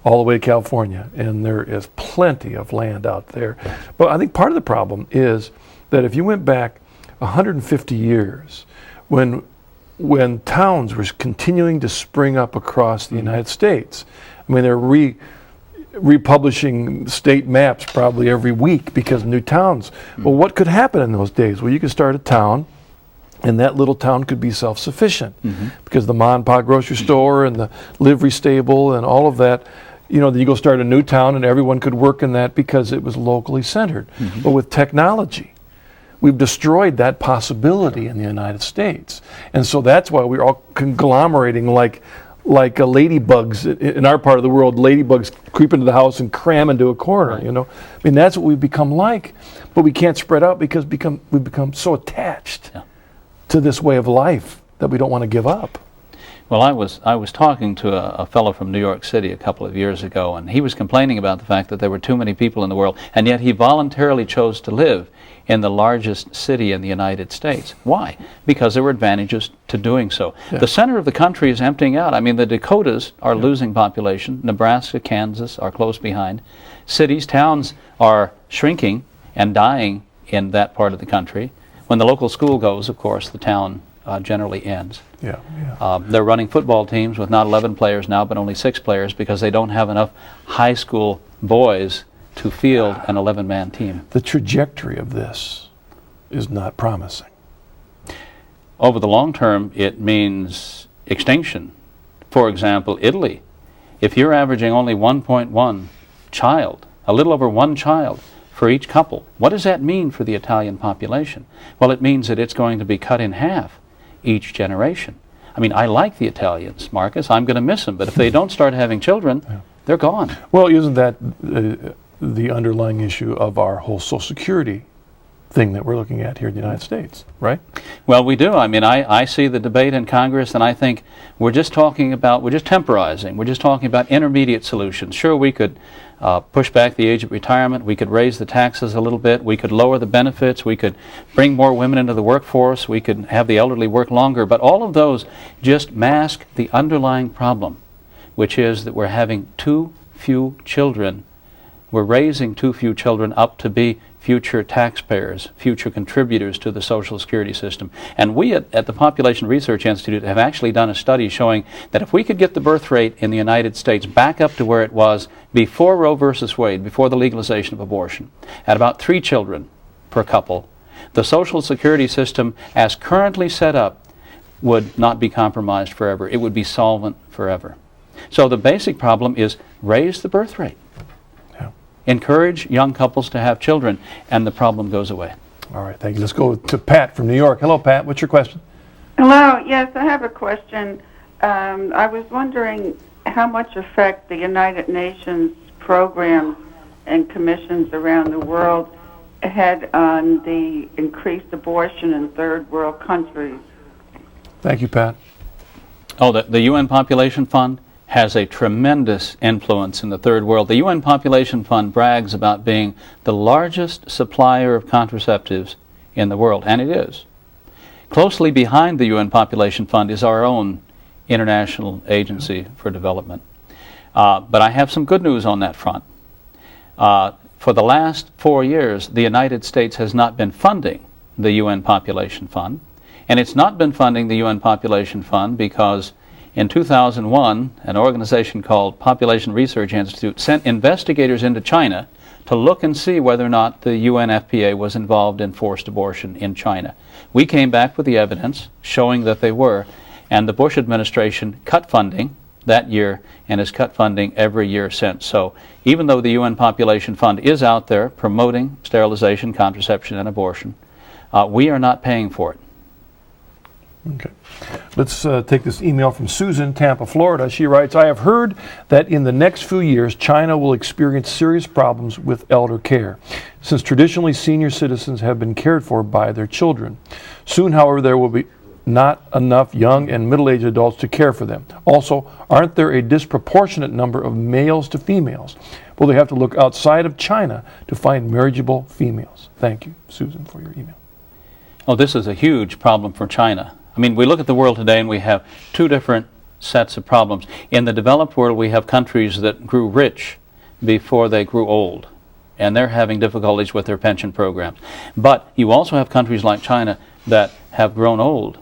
all the way to California, and there is plenty of land out there. But I think part of the problem is that if you went back 150 years, when towns were continuing to spring up across the United States, I mean, they're republishing state maps probably every week because of new towns. Well, what could happen in those days? Well, you could start a town, and that little town could be self-sufficient because the mom and pop grocery store and the livery stable and all of that, you know, then you go start a new town and everyone could work in that because it was locally centered. But with technology, we've destroyed that possibility in the United States. And so that's why we're all conglomerating like ladybugs in our part of the world. Ladybugs creep into the house and cram into a corner, you know. I mean, that's what we've become like. But we can't spread out because we've become so attached to this way of life that we don't want to give up. Well, I was talking to a fellow from New York City a couple of years ago, and he was complaining about the fact that there were too many people in the world, and yet he voluntarily chose to live in the largest city in the United States. Why? Because there were advantages to doing so. The center of the country is emptying out. I mean, the Dakotas are losing population. Nebraska, Kansas are close behind. Cities, towns are shrinking and dying in that part of the country. When the local school goes, of course, the town generally ends. They're running football teams with not 11 players now, but only 6 players because they don't have enough high school boys to field an 11-man team. The trajectory of this is not promising. Over the long term, it means extinction. For example, Italy. If you're averaging only 1.1 child, a little over 1 child for each couple, what does that mean for the Italian population? Well, it means that it's going to be cut in half each generation. I mean, I like the Italians, Marcus. I'm going to miss them. But if they don't start having children, they're gone. Well, isn't that the underlying issue of our whole Social Security thing that we're looking at here in the United States, right? Well, we do. I mean, I see the debate in Congress, and I think we're just temporizing. We're just talking about intermediate solutions. Sure, we could push back the age of retirement. We could raise the taxes a little bit. We could lower the benefits. We could bring more women into the workforce. We could have the elderly work longer. But all of those just mask the underlying problem, which is that we're having too few children. We're raising too few children up to be future taxpayers, future contributors to the Social Security system. And we at the Population Research Institute have actually done a study showing that if we could get the birth rate in the United States back up to where it was before Roe versus Wade, before the legalization of abortion, at about 3 children per couple, the Social Security system, as currently set up, would not be compromised forever. It would be solvent forever. So the basic problem is raise the birth rate. Encourage young couples to have children, and the problem goes away. All right, thank you. Let's go to Pat from New York. Hello, Pat. What's your question? Hello. Yes, I have a question. I was wondering how much effect the United Nations programs and commissions around the world had on the increased abortion in third world countries. Thank you, Pat. Oh, the UN Population Fund has a tremendous influence in the third world. The UN Population Fund brags about being the largest supplier of contraceptives in the world, and it is. Closely behind the UN Population Fund is our own International Agency for Development. But I have some good news on that front. For the last 4 years, the United States has not been funding the UN Population Fund, and it's not been funding the UN Population Fund because in 2001, an organization called Population Research Institute sent investigators into China to look and see whether or not the UNFPA was involved in forced abortion in China. We came back with the evidence showing that they were, and the Bush administration cut funding that year and has cut funding every year since. So even though the UN Population Fund is out there promoting sterilization, contraception, and abortion, we are not paying for it. Okay. Let's take this email from Susan, Tampa, Florida. She writes, I have heard that in the next few years, China will experience serious problems with elder care, since traditionally senior citizens have been cared for by their children. Soon, however, there will be not enough young and middle-aged adults to care for them. Also, aren't there a disproportionate number of males to females? Will they have to look outside of China to find marriageable females? Thank you, Susan, for your email. Oh, this is a huge problem for China. I mean, we look at the world today and we have 2 different sets of problems. In the developed world, we have countries that grew rich before they grew old, and they're having difficulties with their pension programs. But you also have countries like China that have grown old,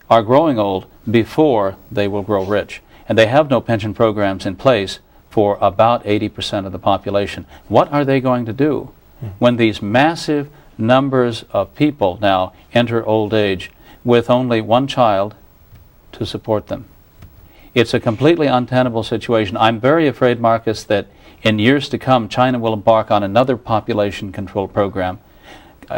are growing old before they will grow rich. And they have no pension programs in place for about 80% of the population. What are they going to do when these massive numbers of people now enter old age with only 1 child to support them? It's a completely untenable situation. I'm very afraid, Marcus, that in years to come, China will embark on another population control program,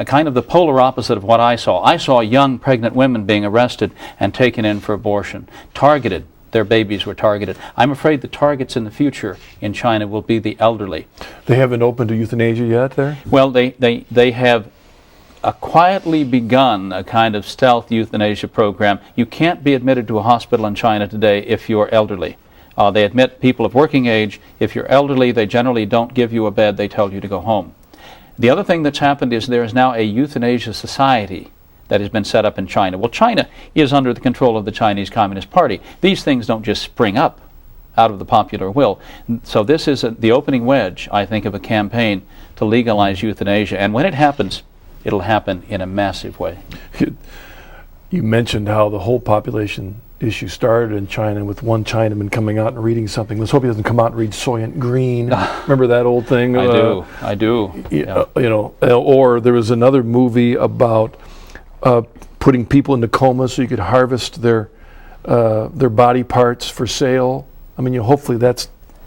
kind of the polar opposite of what I saw. I saw young pregnant women being arrested and taken in for abortion, targeted. Their babies were targeted. I'm afraid the targets in the future in China will be the elderly. They haven't opened to euthanasia yet there? Well, they have quietly begun a kind of stealth euthanasia program. You can't be admitted to a hospital in China today if you're elderly. They admit people of working age. If you're elderly, they generally don't give you a bed. They tell you to go home. The other thing that's happened is there is now a euthanasia society that has been set up in China. Well, China is under the control of the Chinese Communist Party. These things don't just spring up out of the popular will. So this is the opening wedge, I think, of a campaign to legalize euthanasia. And when it happens, it'll happen in a massive way. You mentioned how the whole population issue started in China with one Chinaman coming out and reading something. Let's hope he doesn't come out and read Soylent Green. Remember that old thing? I do. Yeah. You know, or there was another movie about putting people into coma so you could harvest their body parts for sale. I mean, hopefully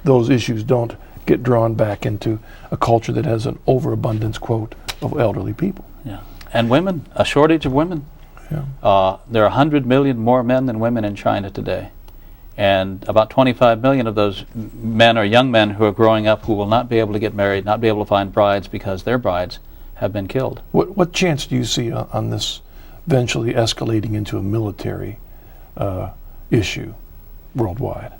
those issues don't get drawn back into a culture that has an overabundance, quote, of elderly people. Yeah, and women, a shortage of women. There are 100 million more men than women in China today. And about 25 million of those men are young men who are growing up who will not be able to get married, not be able to find brides because their brides have been killed. What chance do you see on this eventually escalating into a military issue worldwide?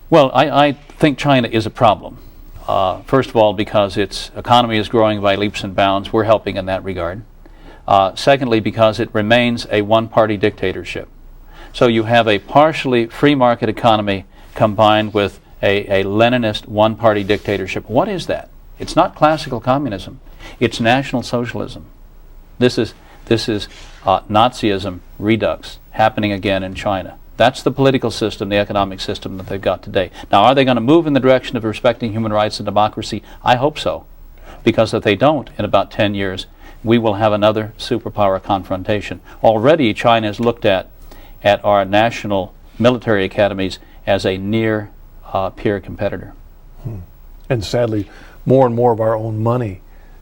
Well, I think China is a problem. First of all, because its economy is growing by leaps and bounds. We're helping in that regard. Secondly, because it remains a one-party dictatorship. So you have a partially free market economy combined with a Leninist one-party dictatorship. What is that? It's not classical communism. It's National Socialism. This is Nazism redux happening again in China. That's the political system, the economic system that they've got today. Now, are they going to move in the direction of respecting human rights and democracy? I hope so. Because if they don't, in about 10 years, we will have another superpower confrontation. Already, China has looked at our national military academies as a near peer competitor. And sadly, more and more of our own money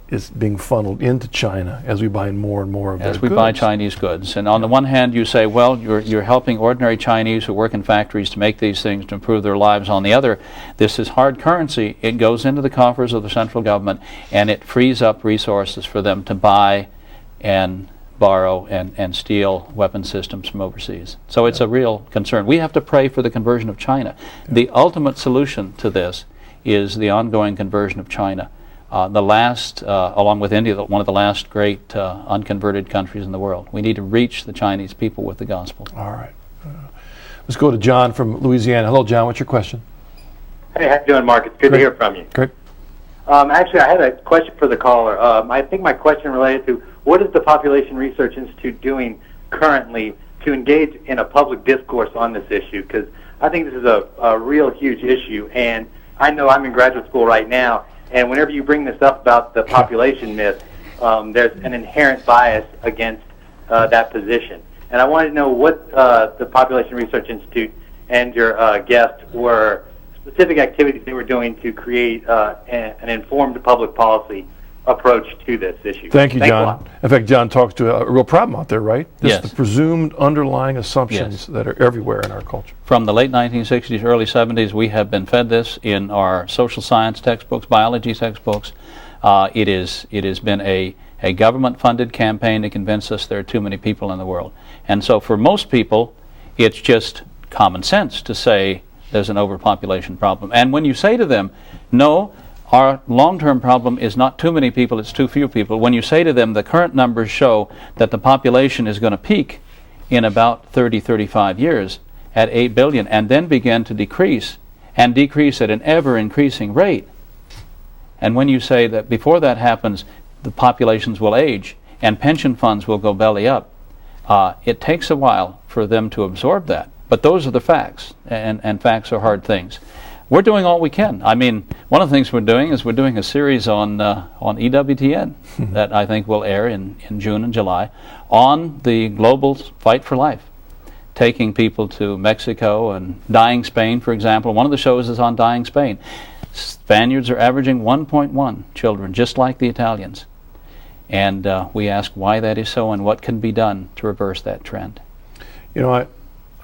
is being funneled into China as we buy more and more of their goods. As we buy Chinese goods. And on the one hand, you say, well, you're helping ordinary Chinese who work in factories to make these things to improve their lives. On the other, this is hard currency. It goes into the coffers of the central government, and it frees up resources for them to buy and borrow and steal weapon systems from overseas. So it's a real concern. We have to pray for the conversion of China. The ultimate solution to this is the ongoing conversion of China. The last, along with India, one of the last great unconverted countries in the world. We need to reach the Chinese people with the gospel. All right. Let's go to John from Louisiana. Hello, John. What's your question? Hey, how you doing, Mark? It's good to hear from you. Great. Actually, I had a question for the caller. I think my question related to what is the Population Research Institute doing currently to engage in a public discourse on this issue? Because I think this is a real huge issue, and I know I'm in graduate school right now, and whenever you bring this up about the population myth, there's an inherent bias against that position. And I wanted to know what the Population Research Institute and your guest were specific activities they were doing to create an informed public policy approach to this issue. Thank you, Thanks John. a lot. In fact, John talks to a real problem out there, right? Yes. The presumed underlying assumptions that are everywhere in our culture. From the late 1960s, early 70s, we have been fed this in our social science textbooks, biology textbooks. It has been a government-funded campaign to convince us there are too many people in the world. And so for most people, it's just common sense to say there's an overpopulation problem. And when you say to them, no, our long-term problem is not too many people, it's too few people. When you say to them, the current numbers show that the population is going to peak in about 30, 35 years at 8 billion and then begin to decrease and decrease at an ever-increasing rate. And when you say that before that happens, the populations will age and pension funds will go belly up, it takes a while for them to absorb that. But those are the facts, and facts are hard things. We're doing all we can. I mean, one of the things we're doing is we're doing a series on EWTN that I think will air in June and July on the global fight for life, taking people to Mexico and dying Spain, for example. One of the shows is on dying Spain. Spaniards are averaging 1.1 children, just like the Italians. And we ask why that is so and what can be done to reverse that trend. You know,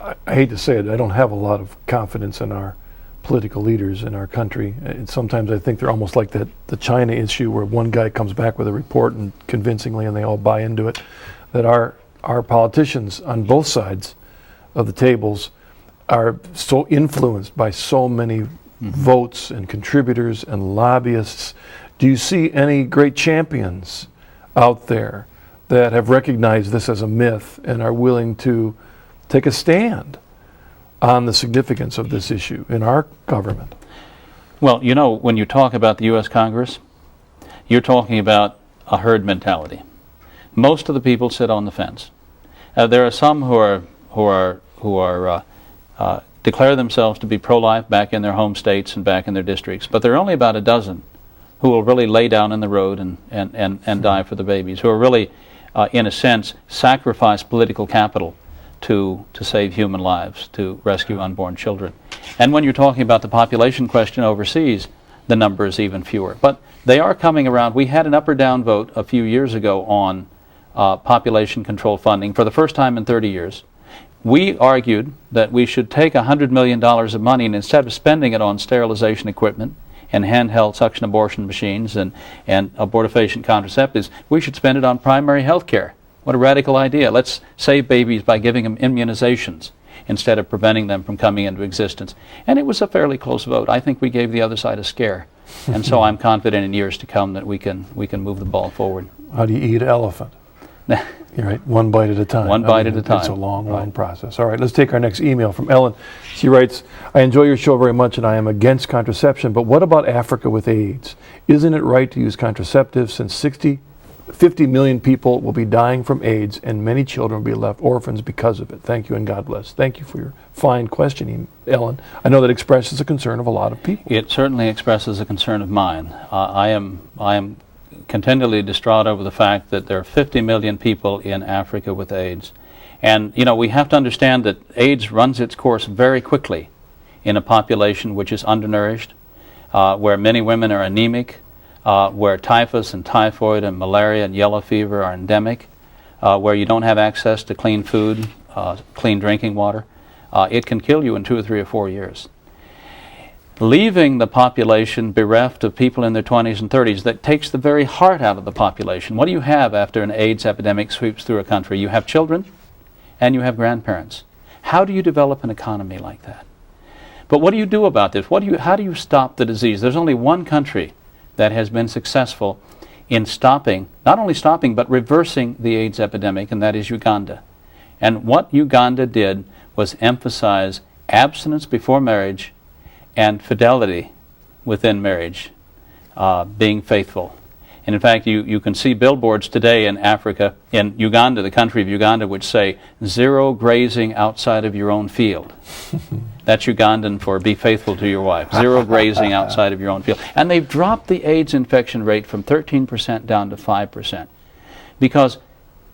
I hate to say it, I don't have a lot of confidence in our political leaders in our country. And sometimes I think they're almost like the China issue where one guy comes back with a report and convincingly and they all buy into it, that our politicians on both sides of the tables are so influenced by so many votes and contributors and lobbyists. Do you see any great champions out there that have recognized this as a myth and are willing to take a stand on the significance of this issue in our government? Well, you know, when you talk about the U.S. Congress, you're talking about a herd mentality. Most of the people sit on the fence. There are some who declare themselves to be pro-life back in their home states and back in their districts, but there are only about a dozen who will really lay down in the road and die for the babies, who are really, in a sense, sacrifice political capital to save human lives, to rescue unborn children. And when you're talking about the population question overseas, the number is even fewer. But they are coming around. We had an up or down vote a few years ago on population control funding for the first time in 30 years. We argued that we should take $100 million of money, and instead of spending it on sterilization equipment and handheld suction abortion machines and abortifacient contraceptives, we should spend it on primary health care. What a radical idea. Let's save babies by giving them immunizations instead of preventing them from coming into existence. And it was a fairly close vote. I think we gave the other side a scare. And so I'm confident in years to come that we can move the ball forward. How do you eat an elephant? You're right, one bite at a time. One bite at a time. It's a long process. All right, let's take our next email from Ellen. She writes, I enjoy your show very much and I am against contraception, but what about Africa with AIDS? Isn't it right to use contraceptives since 50 million people will be dying from AIDS and many children will be left orphans because of it? Thank you and God bless. Thank you for your fine questioning, Ellen. I know that expresses a concern of a lot of people. It certainly expresses a concern of mine. I am continually distraught over the fact that there are 50 million people in Africa with AIDS. And, you know, we have to understand that AIDS runs its course very quickly in a population which is undernourished, where many women are anemic, where typhus and typhoid and malaria and yellow fever are endemic, where you don't have access to clean food, clean drinking water. It can kill you in 2 or 3 or 4 years. Leaving the population bereft of people in their 20s and 30s, that takes the very heart out of the population. What do you have after an AIDS epidemic sweeps through a country? You have children and you have grandparents. How do you develop an economy like that? But what do you do about this? How do you stop the disease? There's only one country that has been successful in stopping, not only stopping, but reversing the AIDS epidemic, and that is Uganda. And what Uganda did was emphasize abstinence before marriage and fidelity within marriage, being faithful. And in fact, you can see billboards today in Africa, in Uganda, the country of Uganda, which say, "Zero grazing outside of your own field." That's Ugandan for be faithful to your wife. Zero grazing outside of your own field. And they've dropped the AIDS infection rate from 13% down to 5%. Because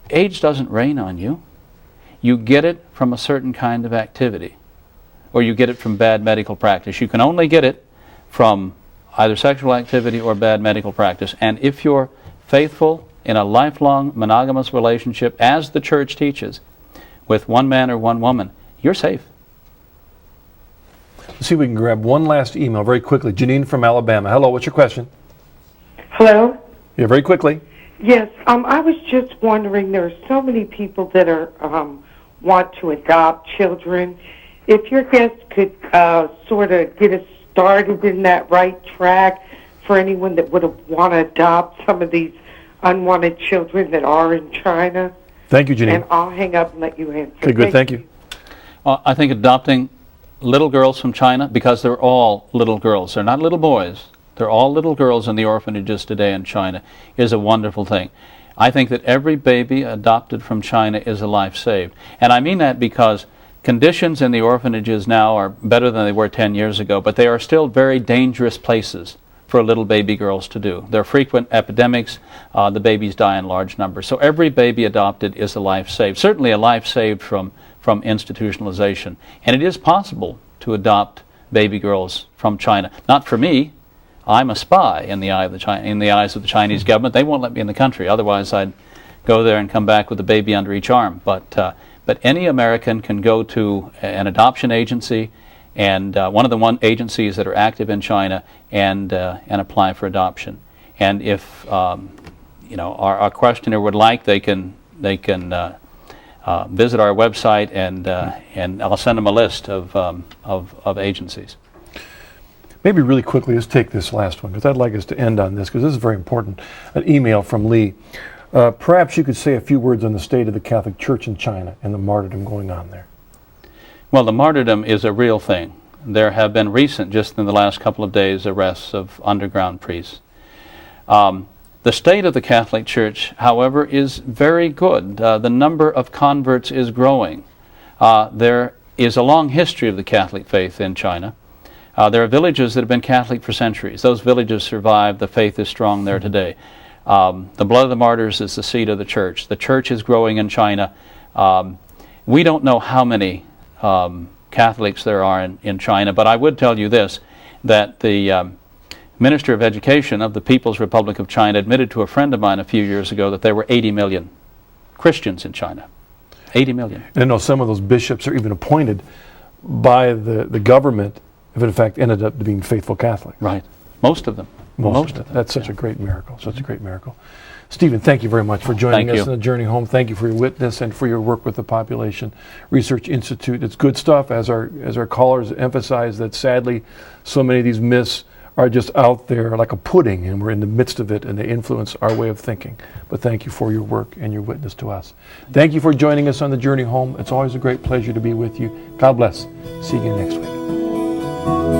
AIDS doesn't rain on you. You get it from a certain kind of activity, or you get it from bad medical practice. You can only get it from either sexual activity or bad medical practice. And if you're faithful in a lifelong monogamous relationship, as the church teaches, with one man or one woman, you're safe. Let's see if we can grab one last email very quickly. Janine from Alabama. Hello, what's your question? Hello? Yeah, very quickly. Yes, I was just wondering, there are so many people that are want to adopt children. If your guest could sort of get us started in that right track for anyone that would want to adopt some of these unwanted children that are in China. Thank you, Janine. And I'll hang up and let you answer. Okay, good, thank you. I think adopting little girls from China, because they're all little girls, they're not little boys, they're all little girls in the orphanages today in China, is a wonderful thing. I think that every baby adopted from China is a life saved. And I mean that because conditions in the orphanages now are better than they were 10 years ago, but they are still very dangerous places for little baby girls to do. There are frequent epidemics, the babies die in large numbers. So every baby adopted is a life saved, certainly a life saved from institutionalization. And it is possible to adopt baby girls from China. Not for me. I'm a spy in the eyes of the Chinese government. They won't let me in the country. Otherwise, I'd go there and come back with a baby under each arm. But any American can go to an adoption agency, and one of the agencies that are active in China, and apply for adoption. And if our questioner would like, they can visit our website, and I'll send them a list of agencies. Maybe really quickly, let's take this last one, because I'd like us to end on this, because this is very important. An email from Lee. Perhaps you could say a few words on the state of the Catholic Church in China and the martyrdom going on there. Well, the martyrdom is a real thing. There have been recent, just in the last couple of days, arrests of underground priests. The state of the Catholic Church, however, is very good. The number of converts is growing. There is a long history of the Catholic faith in China. There are villages that have been Catholic for centuries. Those villages survive. The faith is strong there today. The blood of the martyrs is the seed of the church. The church is growing in China. We don't know how many Catholics there are in China, but I would tell you this, that the Minister of Education of the People's Republic of China admitted to a friend of mine a few years ago that there were 80 million Christians in China. 80 million. And I know some of those bishops are even appointed by the government, if in fact ended up being faithful Catholic. Right. Most of them. Most of them. That's such a great miracle. Such a great miracle. Stephen, thank you very much for joining us on the journey home. Thank you for your witness and for your work with the Population Research Institute. It's good stuff, as our callers emphasize, that sadly so many of these myths are just out there like a pudding, and we're in the midst of it, and they influence our way of thinking. But thank you for your work and your witness to us. Thank you for joining us on the journey home. It's always a great pleasure to be with you. God bless. See you again next week.